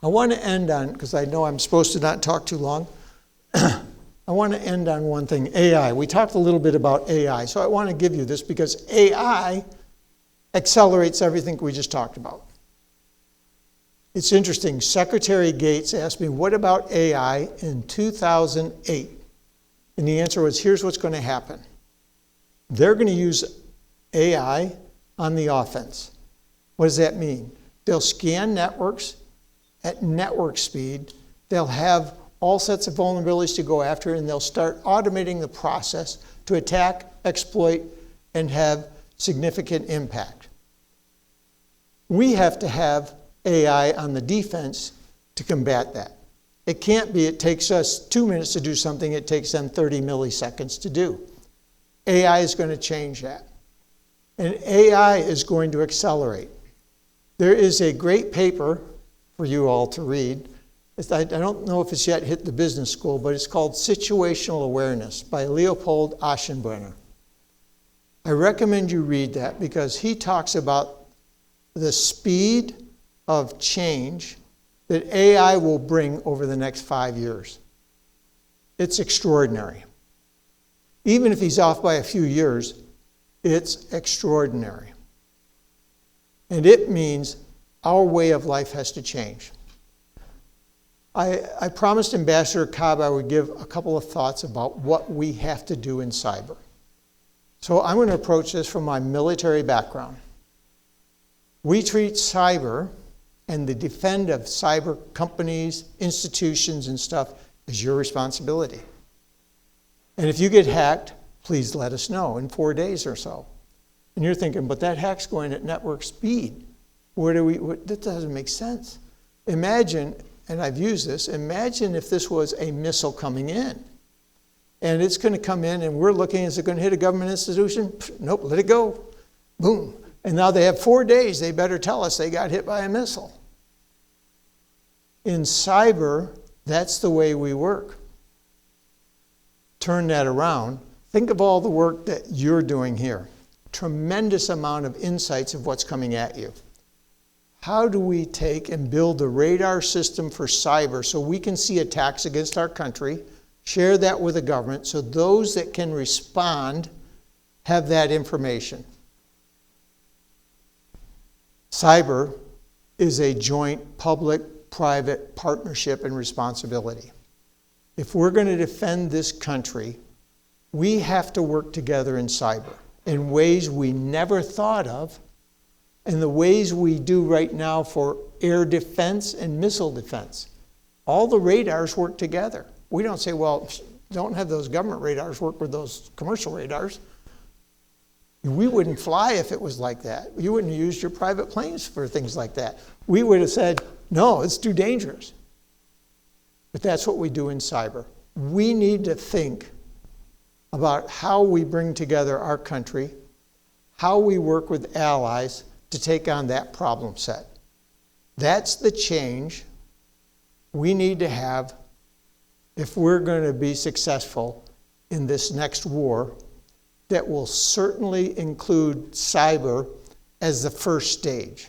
I want to end on, because I know I'm supposed to not talk too long, I want to end on one thing, AI. We talked a little bit about AI, so I want to give you this because AI accelerates everything we just talked about. It's interesting, Secretary Gates asked me, what about AI in 2008? And the answer was, here's what's going to happen. They're going to use AI on the offense. What does that mean? They'll scan networks at network speed. They'll have all sets of vulnerabilities to go after, and they'll start automating the process to attack, exploit, and have significant impact. We have to have AI on the defense to combat that. It can't be it takes us 2 minutes to do something, it takes them 30 milliseconds to do. AI is going to change that. And AI is going to accelerate. There is a great paper for you all to read. I don't know if it's yet hit the business school, but it's called Situational Awareness by Leopold Aschenbrenner. I recommend you read that because he talks about the speed of change that AI will bring over the next 5 years. It's extraordinary. Even if he's off by a few years, it's extraordinary. And it means our way of life has to change. I promised Ambassador Cobb I would give a couple of thoughts about what we have to do in cyber. So I'm going to approach this from my military background. We treat cyber and the defend of cyber companies, institutions, and stuff as your responsibility. And if you get hacked, please let us know in 4 days or so. And you're thinking, but that hack's going at network speed. That doesn't make sense. Imagine, and I've used this, imagine if this was a missile coming in. And it's going to come in and we're looking, is it going to hit a government institution? Nope, let it go. Boom. And now they have 4 days, they better tell us they got hit by a missile. In cyber, that's the way we work. Turn that around. Think of all the work that you're doing here. Tremendous amount of insights of what's coming at you. How do we take and build a radar system for cyber so we can see attacks against our country, share that with the government so those that can respond have that information? Cyber is a joint public-private partnership and responsibility. If we're going to defend this country, we have to work together in cyber in ways we never thought of, and the ways we do right now for air defense and missile defense. All the radars work together. We don't say, well, don't have those government radars work with those commercial radars. We wouldn't fly if it was like that. You wouldn't use your private planes for things like that. We would have said, no, it's too dangerous. But that's what we do in cyber. We need to think about how we bring together our country, how we work with allies to take on that problem set. That's the change we need to have if we're going to be successful in this next war that will certainly include cyber as the first stage.